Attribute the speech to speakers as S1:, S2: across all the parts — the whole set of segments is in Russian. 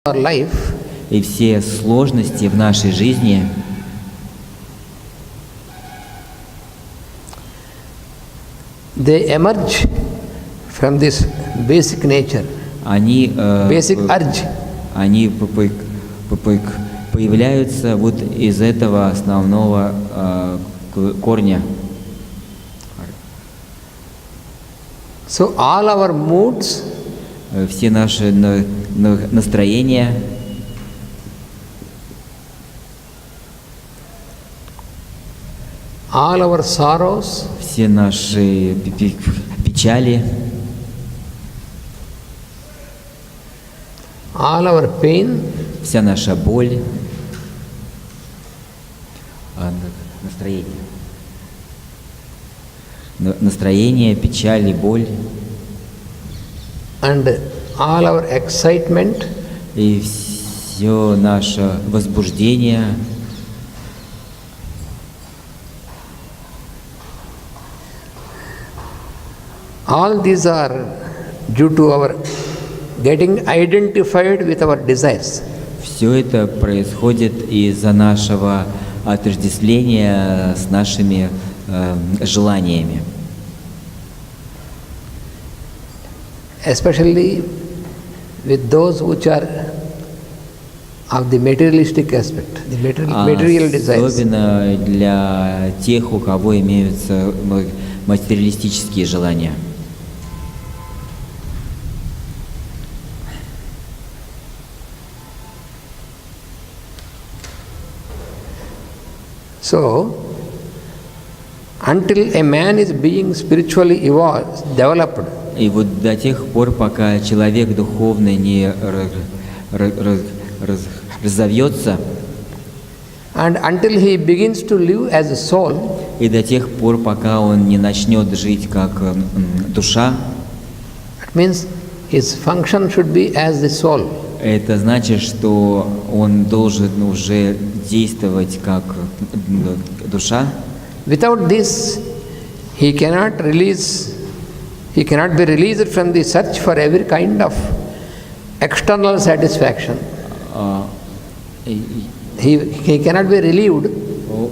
S1: our life,
S2: и все сложности в нашей жизни,
S1: they emerge from this basic nature,
S2: они,
S1: basic urge.
S2: они появляются вот из этого основного корня.
S1: So all our moods,
S2: Все наши настроения,
S1: all our sorrows,
S2: все наши печали,
S1: all our pain,
S2: вся наша боль, настроение, печаль и боль,
S1: and all our excitement,
S2: и все наше возбуждение,
S1: all these are due to our getting identified with our desires.
S2: все это происходит из-за нашего отождествления с нашими желаниями.
S1: Especially with those which are of the materialistic aspect, the material desires.
S2: Особенно для тех, у кого имеются материалистические желания.
S1: So, until a man is being spiritually evolved, developed,
S2: И вот до тех пор, пока человек духовно не разовьется,
S1: and until he begins to live as a soul,
S2: и до тех пор, пока он не начнет жить как душа,
S1: it means his function should be as the soul.
S2: это значит, что он должен уже действовать как душа.
S1: Without this, he cannot be released from the search for every kind of external satisfaction. He cannot be relieved.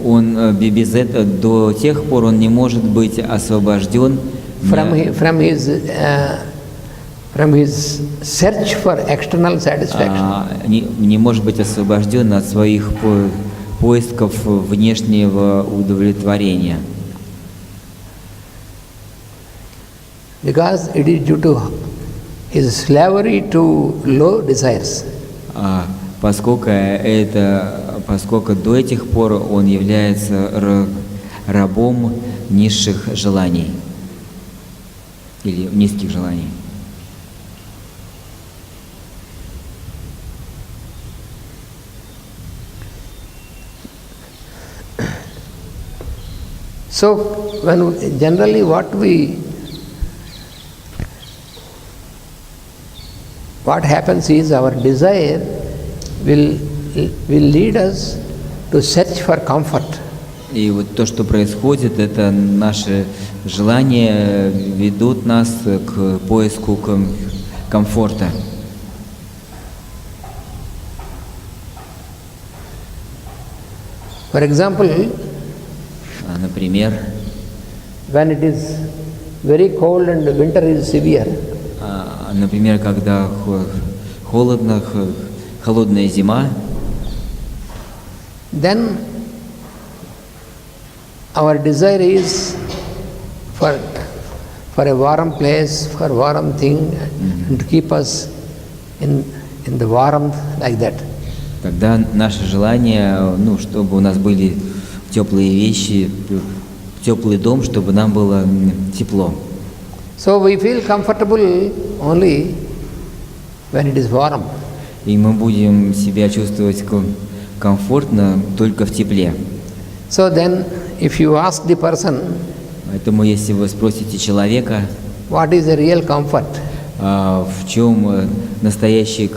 S2: Он без этого до тех пор он не может быть освобожден
S1: from his search for external satisfaction.
S2: Не может быть освобожден от своих поисков внешнего удовлетворения.
S1: Because it is due to his slavery to low desires.
S2: Поскольку до этих пор он является рабом низших желаний или низких желаний.
S1: So, when generally what happens is our desire will lead us to search for comfort.
S2: И вот то, что происходит, это наши желания ведут нас к поиску комфорта.
S1: For example,
S2: например,
S1: when it is very cold and the winter is severe,
S2: например, когда холодно, холодная зима,
S1: then our desire is for a warm place, for warm thing, and to keep us in the warmth like that.
S2: Тогда наше желание, чтобы у нас были теплые вещи, теплый дом, чтобы нам было тепло.
S1: So we feel comfortable only when it is warm.
S2: И мы будем себя чувствовать комфортно только в тепле.
S1: So then, if you ask the person,
S2: поэтому если вы спросите человека,
S1: what is the real comfort?
S2: В чем настоящий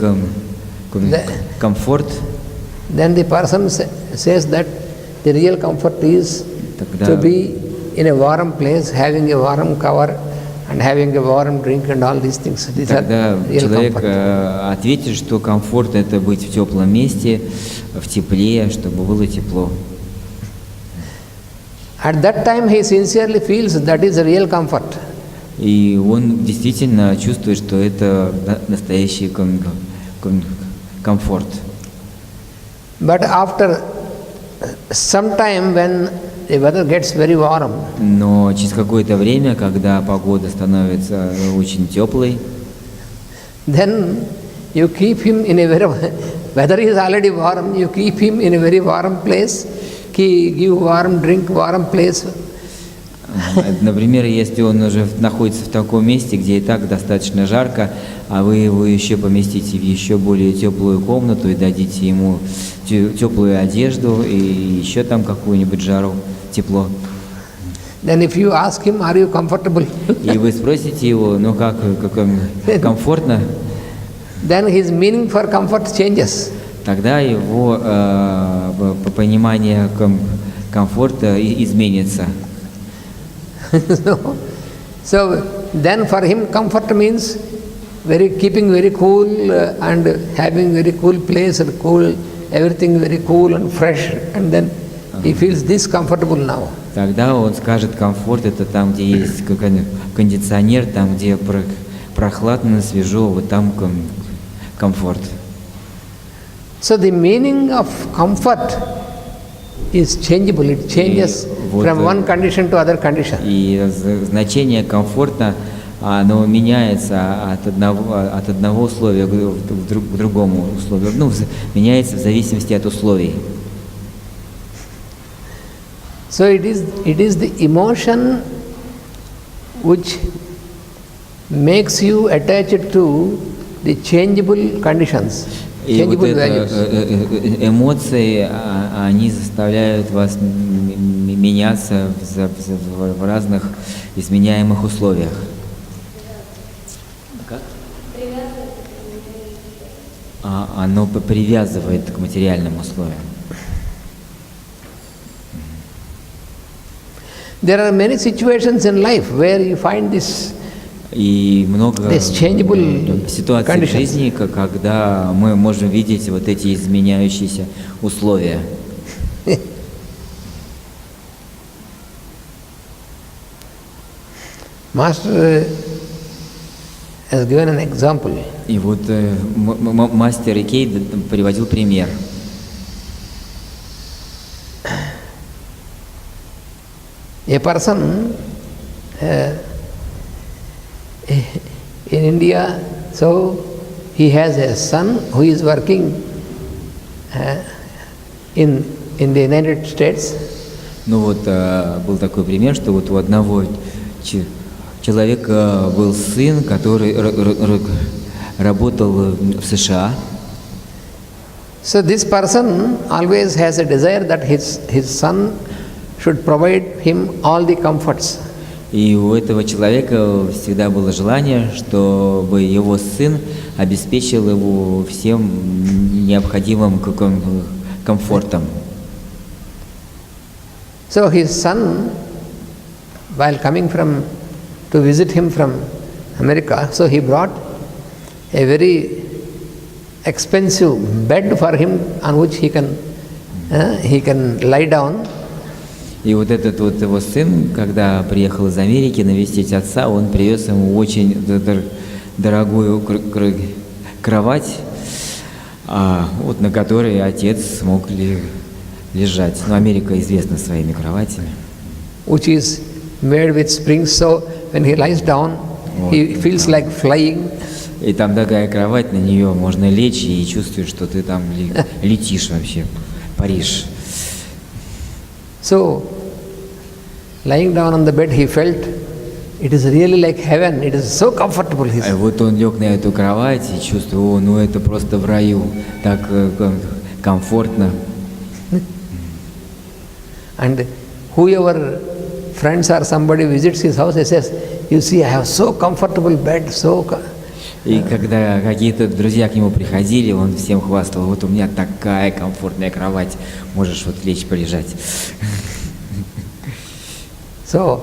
S2: комфорт,
S1: then the person says that the real comfort is to be in a warm place, having a warm cover and having a warm drink and all these things. These
S2: Тогда
S1: are real
S2: человек
S1: comfort.
S2: ответит, что комфорт это быть в теплом месте, в тепле, чтобы было тепло.
S1: At that time he sincerely feels that is a real comfort.
S2: И он действительно чувствует, что это настоящий комфорт.
S1: But after some time when the weather gets very warm,
S2: Но через какое-то время, когда погода становится очень теплой,
S1: then you keep him in a very, weather is already warm, you keep him in a very warm place, give warm drink, warm place.
S2: например, если он уже находится в таком месте, где и так достаточно жарко, а вы его еще поместите в еще более теплую комнату и дадите ему теплую одежду и еще там какую-нибудь жару, тепло.
S1: Then if you ask him, are you comfortable?
S2: И вы спросите его, ну как комфортно?
S1: Then his meaning for comfort changes.
S2: Тогда его понимание комфорта изменится.
S1: So then for him comfort means keeping very cool and having very cool place and cool, everything very cool and fresh, and then he feels this comfortable now.
S2: Тогда он скажет, комфорт это там, где есть кондиционер, там, где прохладно, свежо, вот там комфорт.
S1: So the meaning of comfort is changeable. It changes from one condition to other condition.
S2: И значение комфорта, оно меняется от одного условия к другому условию. Ну, меняется в зависимости от условий.
S1: So it is the emotion which makes you attached to the changeable conditions, changeable values.
S2: Эмоции, они заставляют вас меняться в разных изменяемых условиях. Оно привязывает к материальным условиям.
S1: There are many situations in life where you find this.
S2: И много ситуаций в жизни, когда мы можем видеть вот эти изменяющиеся условия.
S1: Master has given an example.
S2: И вот мастер EAK приводил пример.
S1: A person in India, so he has a son who is working in the United States.
S2: Ну вот был такой пример, что вот у одного человека был сын, который работал в США.
S1: So this person always has a desire that his son should provide him all the comforts.
S2: И у этого человека всегда было желание, чтобы его сын обеспечил его всем необходимым комфортом.
S1: So his son, while coming to visit him from America, so he brought a very expensive bed for him on which he can lie down.
S2: И вот этот вот его сын, когда приехал из Америки навестить отца, он привез ему очень дорогую кровать, вот на которой отец смог лежать. Но Америка известна своими кроватями.
S1: Which is made with springs, so when he lies down, he feels like flying.
S2: И там такая кровать, на нее можно лечь и чувствуешь, что ты там летишь вообще, паришь.
S1: So, lying down on the bed, he felt it is really like heaven. It is so comfortable.
S2: А вот он лег на эту кровать и чувствовал, ну это просто в раю, так комфортно.
S1: And whoever friends or somebody visits his house, he says, "You see, I have so comfortable bed, so."
S2: И когда какие-то друзья к нему приходили, он всем хвастал, вот у меня такая комфортная кровать, можешь вот лечь, полежать.
S1: So,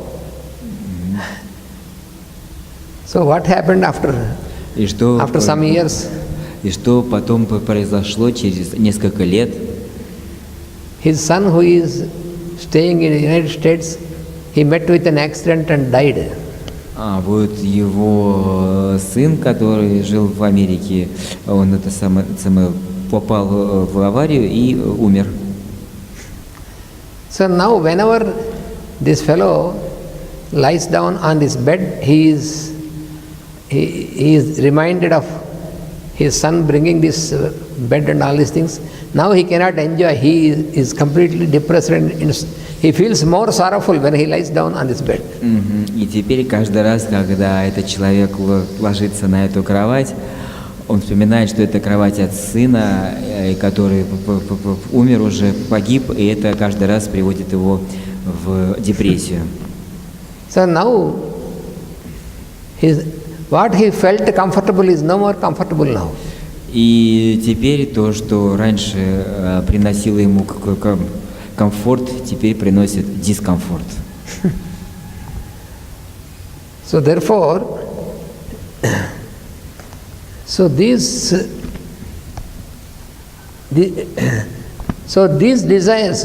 S1: So what happened after some years?
S2: И что потом произошло через несколько лет?
S1: His son, who is staying in the United States, he met with an accident and died.
S2: Вот его сын, который жил в Америке, он это самое попал в аварию и умер.
S1: So now whenever this fellow lies down on this bed, he is reminded of his son bringing this bed and all these things. Now he cannot enjoy. He is completely depressed and he feels more sorrowful when he lies down on this bed.
S2: И теперь каждый раз, когда этот человек ложится на эту кровать, он вспоминает, что это кровать от сына, который умер уже, погиб, и это каждый раз приводит его в депрессию.
S1: So now what he felt comfortable is no more comfortable now.
S2: И теперь то, что раньше приносило ему комфорт, теперь приносит дискомфорт.
S1: So therefore, these desires,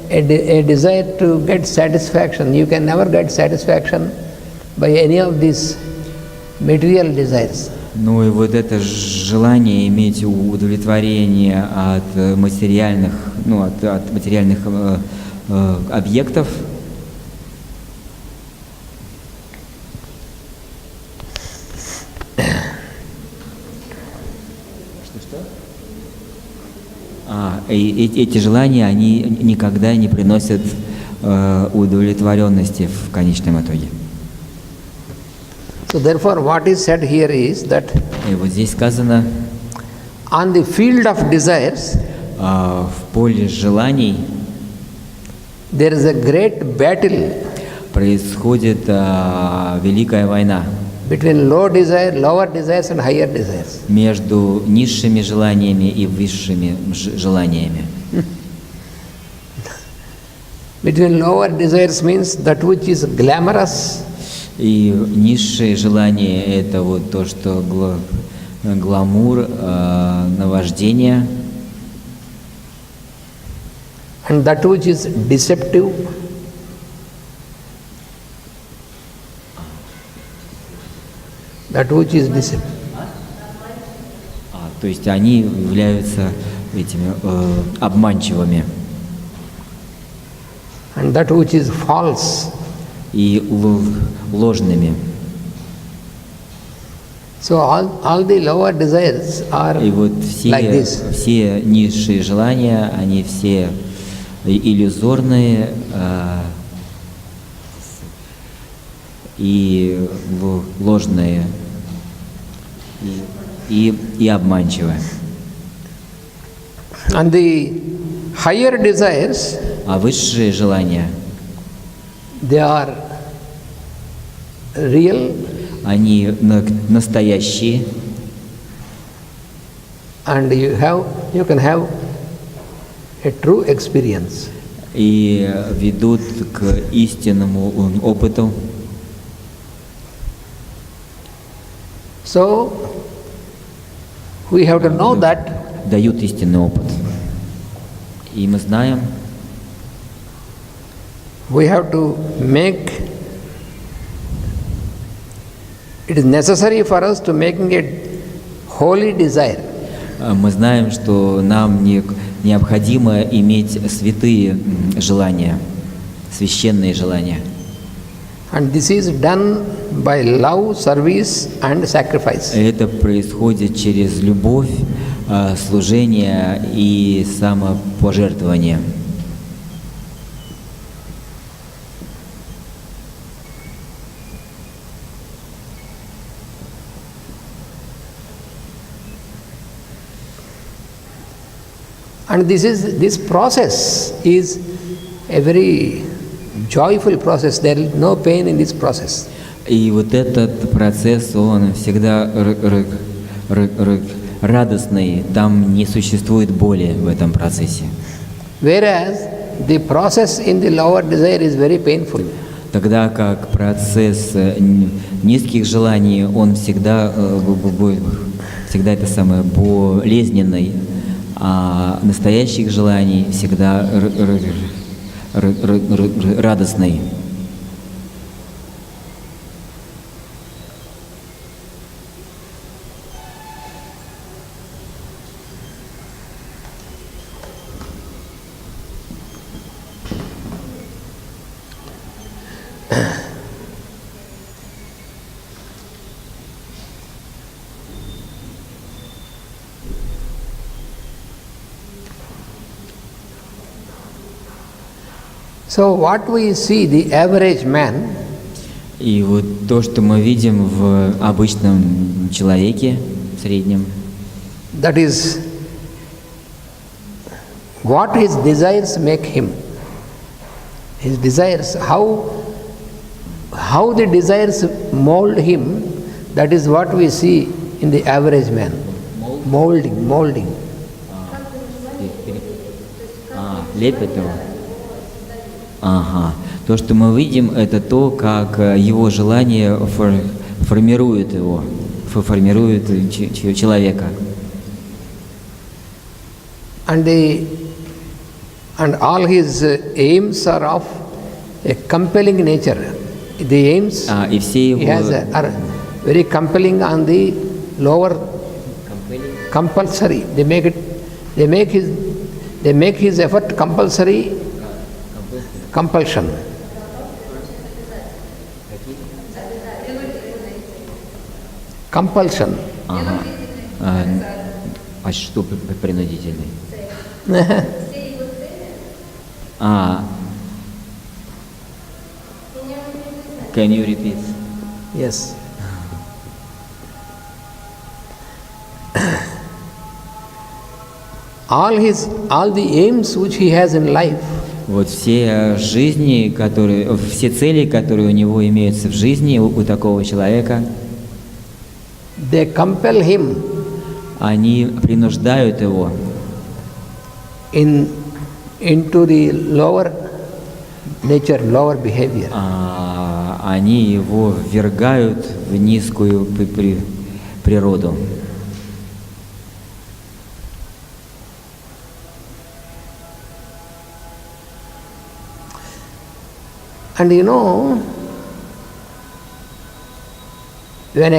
S1: a desire to get satisfaction, you can never get satisfaction by any of these material desires.
S2: Ну и вот это желание иметь удовлетворение от материальных, от материальных объектов. Эти желания, они никогда не приносят удовлетворенности в конечном итоге.
S1: So therefore, what is said here is that
S2: И вот здесь сказано,
S1: on the field of desires,
S2: в поле желаний
S1: there is a great battle
S2: происходит великая война
S1: between lower desires and higher desires.
S2: между низшими желаниями и высшими желаниями.
S1: Between lower desires means that which is glamorous.
S2: И низшие желания – это вот то, что гламур, наваждение.
S1: And that which is deceptive. That which is deceptive.
S2: То есть они являются этими обманчивыми.
S1: And that which is false.
S2: И ложными.
S1: So all the lower desires are
S2: И вот
S1: like this.
S2: все низшие желания, они все иллюзорные и ложные и обманчивые.
S1: And the higher desires,
S2: А высшие желания,
S1: they are real,
S2: они настоящие,
S1: and you can have a true experience.
S2: и ведут к истинному опыту.
S1: So we have to know that
S2: Дают истинный опыт. И мы знаем,
S1: we have to make it is necessary for us to making a holy desire.
S2: мы знаем, что нам необходимо иметь святые желания, священные желания.
S1: And this is done by love, service and sacrifice.
S2: Это происходит через любовь, служение и самопожертвование.
S1: And this process is a very joyful process. There is no pain in this process.
S2: И вот этот процесс, он всегда радостный, там не существует боли в этом процессе.
S1: Whereas the process in the lower desire is very painful.
S2: Тогда как процесс низких желаний, он всегда будет, всегда это самое болезненный, а настоящих желаний всегда радостный.
S1: So what we see, the average man,
S2: И вот то, что мы видим в обычном человеке, в среднем,
S1: that is what his desires make him. His desires, how the desires mold him, that is what we see in the average man. Molding.
S2: Лепит его. Ага. То, что мы видим, это то, как его желание формирует его, формирует человека.
S1: And all his aims are of a compelling nature. The aims
S2: И все
S1: he has
S2: его
S1: are very compelling on the lower compulsory. They make his effort compulsory. Compulsion. Compulsion.
S2: Ага. А что принудительный? Can you repeat?
S1: Yes. All the aims which he has in life,
S2: Вот все жизни, все цели, которые у него имеются в жизни, у такого человека,
S1: they compel him
S2: они принуждают его
S1: into the lower nature, lower behavior.
S2: Они его ввергают в низкую природу.
S1: And you know, when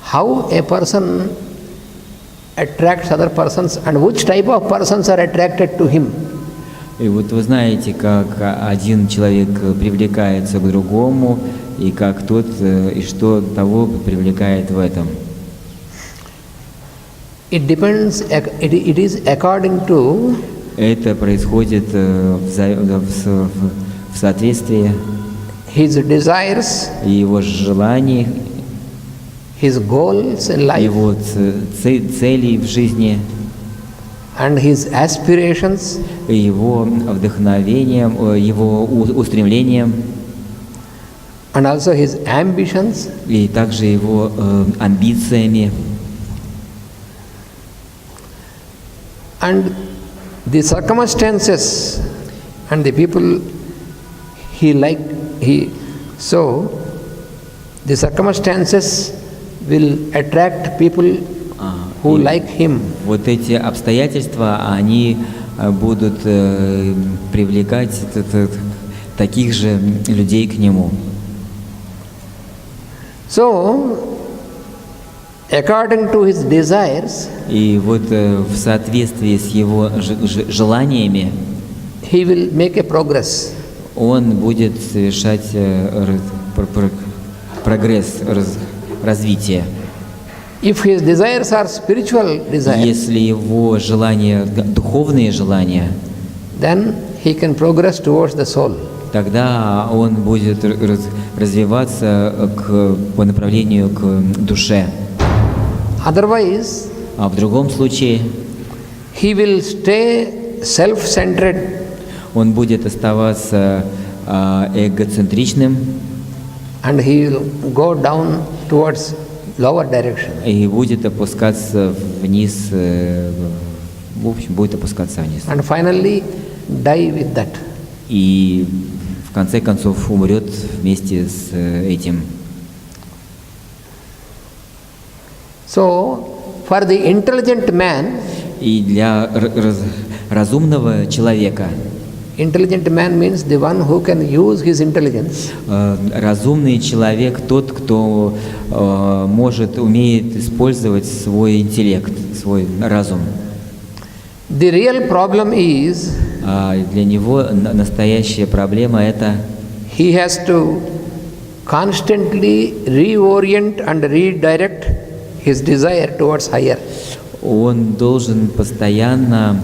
S1: how a person attracts other persons and which type of persons are attracted to him.
S2: И вот вы знаете, как один человек привлекается к другому, и как тот, и что того привлекает в этом.
S1: It depends, it is according to
S2: Это происходит в соответствии
S1: his desires,
S2: его желаний,
S1: his goals in life,
S2: его целей в жизни,
S1: and his aspirations,
S2: его вдохновением, его устремлением,
S1: and also his ambitions,
S2: и также его амбициями.
S1: and the circumstances and the people so the circumstances will attract people who like him.
S2: Вот эти обстоятельства, они будут привлекать таких же людей к нему.
S1: So, according to his desires,
S2: И вот в соответствии с его желаниями
S1: he will make a progress.
S2: он будет совершать прогресс, развитие.
S1: If his desires are spiritual desires,
S2: Если его желания, духовные желания,
S1: then he can progress towards the soul.
S2: тогда он будет развиваться по направлению к душе.
S1: Otherwise,
S2: А в другом случае
S1: he will stay self-centered,
S2: он будет оставаться эгоцентричным
S1: and he will go down towards lower direction.
S2: и будет опускаться вниз, в общем, будет опускаться вниз.
S1: And finally, die with that.
S2: И в в конце концов умрет вместе с этим.
S1: So, for the intelligent man,
S2: И для разумного человека,
S1: intelligent man means the one who can use his intelligence
S2: разумный человек тот, кто умеет использовать свой интеллект, свой разум.
S1: The real problem is
S2: Для него настоящая проблема это
S1: he has to constantly reorient and redirect his desire towards higher.
S2: он должен постоянно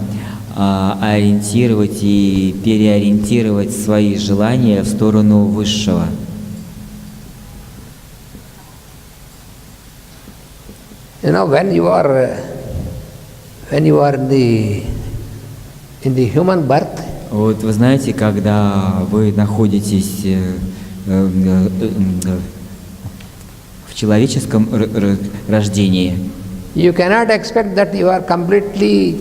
S2: ориентировать и переориентировать свои желания в сторону высшего.
S1: You know, when you are in the human birth,
S2: Вот вы знаете, когда вы находитесь в человеческом рождении,
S1: you cannot expect that you are completely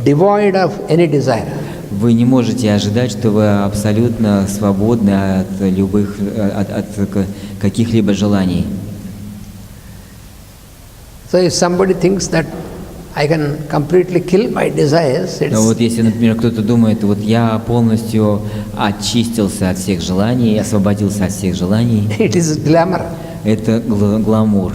S1: devoid of any desire.
S2: вы не можете ожидать, что вы абсолютно свободны от любых, от каких-либо желаний.
S1: So if somebody thinks that I can completely kill my desires,
S2: Но вот если, например, кто-то думает, вот я полностью очистился от всех желаний, освободился от всех желаний,
S1: it is glamour.
S2: это гламур.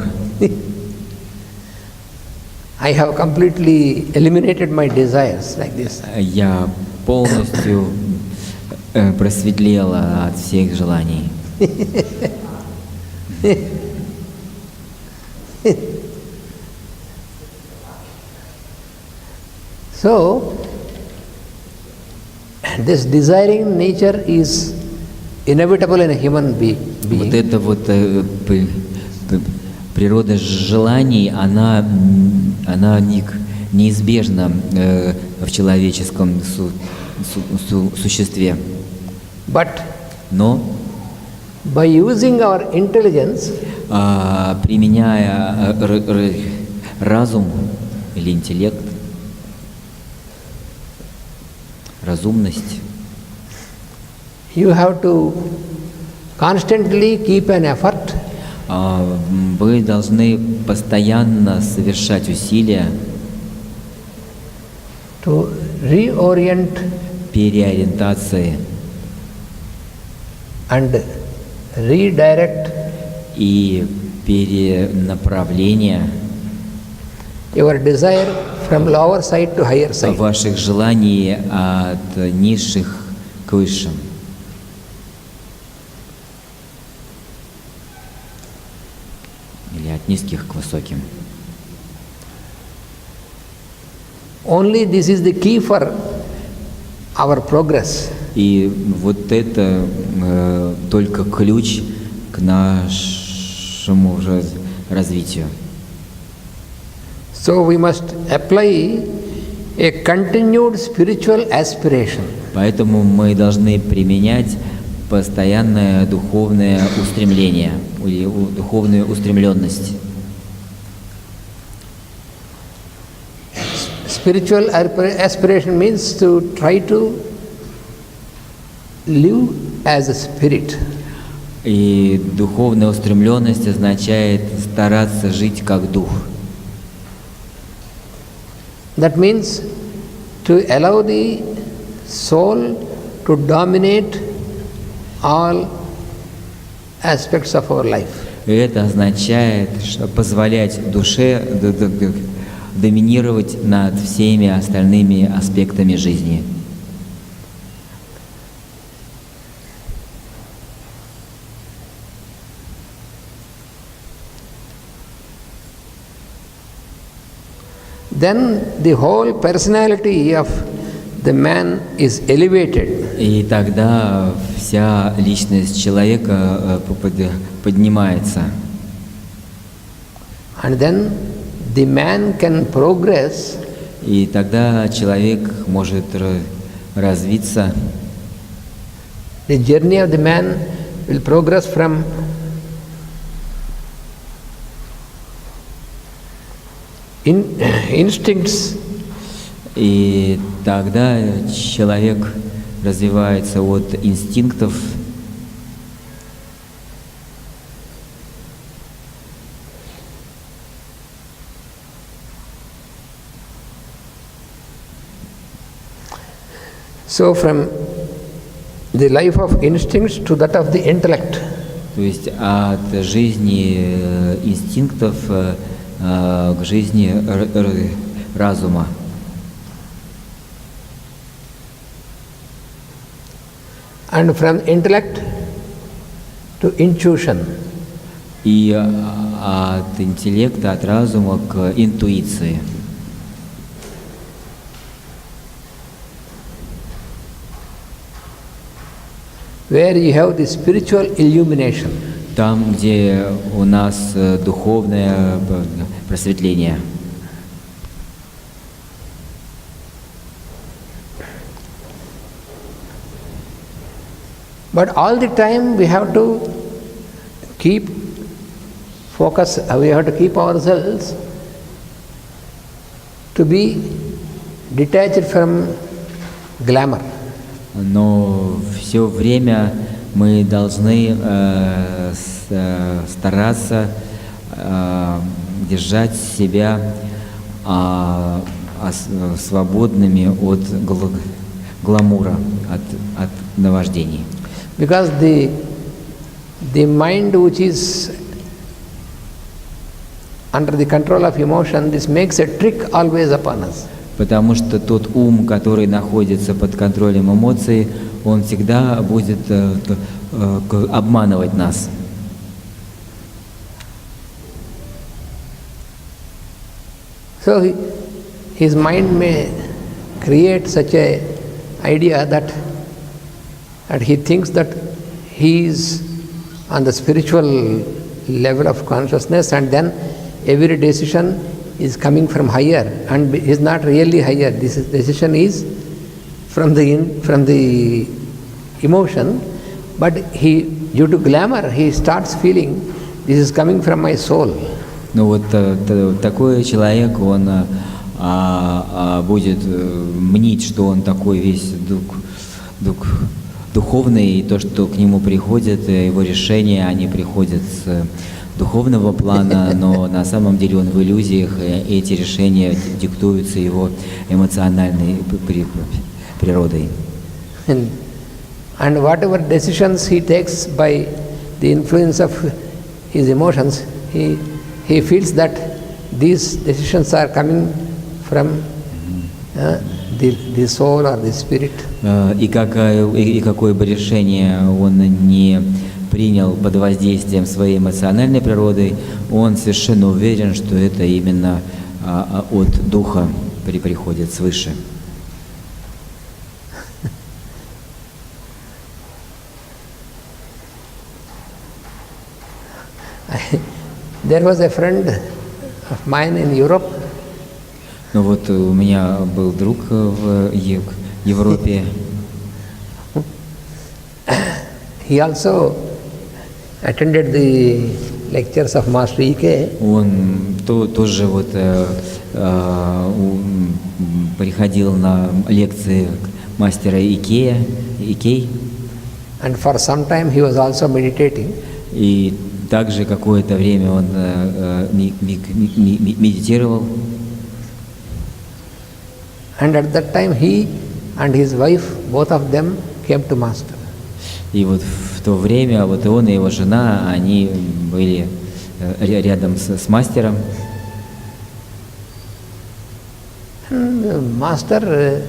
S1: I have completely eliminated my desires like this.
S2: Я полностью просветлела от всех желаний.
S1: So, this desiring nature is inevitable in a human being.
S2: Вот эта вот природа желаний, она неизбежна в человеческом существе.
S1: But
S2: Но
S1: by using our intelligence,
S2: применяя разум или интеллект, разумность,
S1: you have to constantly keep an effort
S2: вы должны постоянно совершать усилия
S1: to reorient
S2: переориентации
S1: and redirect
S2: и перенаправления
S1: your desire from lower side to higher side.
S2: ваших желаний от низших к высшим. Или от низких к высоким.
S1: Only this is the key for our progress.
S2: И вот это только ключ к нашему развитию.
S1: So we must apply a continued spiritual aspiration.
S2: Поэтому мы должны применять постоянное духовное устремление, или духовную устремленность.
S1: Spiritual aspiration means to try to live as a spirit.
S2: И духовная устремленность означает стараться жить как дух.
S1: That means to allow the soul to dominate all aspects of our life.
S2: И это означает позволять душе доминировать над всеми остальными аспектами жизни.
S1: Then the whole personality of the man is elevated.
S2: И тогда вся личность человека поднимается.
S1: And then the man can progress.
S2: И тогда человек может развиться.
S1: The journey of the man will progress from instincts
S2: И тогда человек развивается от инстинктов.
S1: So from the life of instincts to that of the intellect.
S2: То есть от жизни инстинктов к жизни разума.
S1: And from intellect to intuition.
S2: И от интеллекта, от разума к интуиции.
S1: Where you have the spiritual illumination.
S2: Там, где у нас духовное просветление.
S1: But all the time we have to keep focus, we have to keep ourselves to be detached from glamour.
S2: Но все время мы должны стараться держать себя свободными от гламура, от наваждений.
S1: Because the mind which is under the control of emotion, this makes a trick always upon us.
S2: Потому что тот ум, который находится под контролем эмоций, он всегда будет обманывать нас.
S1: So his mind may create such a idea that he thinks that he is on the spiritual level of consciousness, and then every decision is coming from higher, and is not really higher. This decision is from the emotion, but due to glamour, he starts feeling this is coming from my soul.
S2: Ну вот такой человек, он будет мнить, что он такой весь духовный, и то, что к нему приходят, его решения, они приходят с духовного плана, но на самом деле он в иллюзиях, и эти решения диктуются его эмоциональной природой.
S1: And whatever decisions he takes by the influence of his emotions, he feels that these decisions are coming from the soul or the spirit.
S2: И какое бы решение он не принял под воздействием своей эмоциональной природы, он совершенно уверен, что это именно от духа приходит свыше.
S1: There was a friend of mine in Europe.
S2: Ну вот у меня был друг в Европе.
S1: He also attended the lectures of Master EAK.
S2: Он тоже вот приходил на лекции мастера EAK.
S1: And for some time he was also meditating.
S2: И также какое-то время он медитировал.
S1: And at that time he and his wife, both of them, came to Master.
S2: И вот в то время вот он и его жена, они были рядом с мастером.
S1: And Master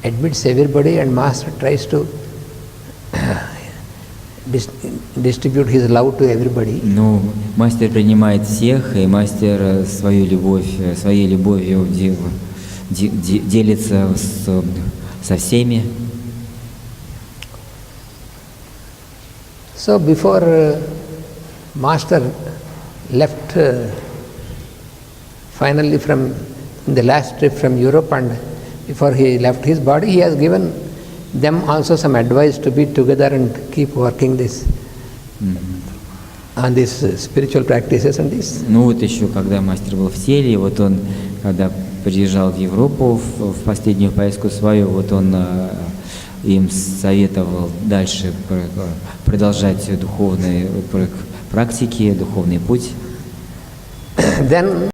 S1: admits everybody, and Master tries to distribute his love to everybody.
S2: Ну, мастер принимает всех, и мастер своей любовью делится со всеми.
S1: So before Master left finally from the last trip from Europe, and before he left his body, he has given them also some advice to be together and keep working this on these spiritual practices and this.
S2: Ну вот еще, когда мастер был в теле, вот он, когда приезжал в Европу в последнюю поездку свою, вот он им советовал дальше продолжать духовные практики, духовный путь.
S1: Then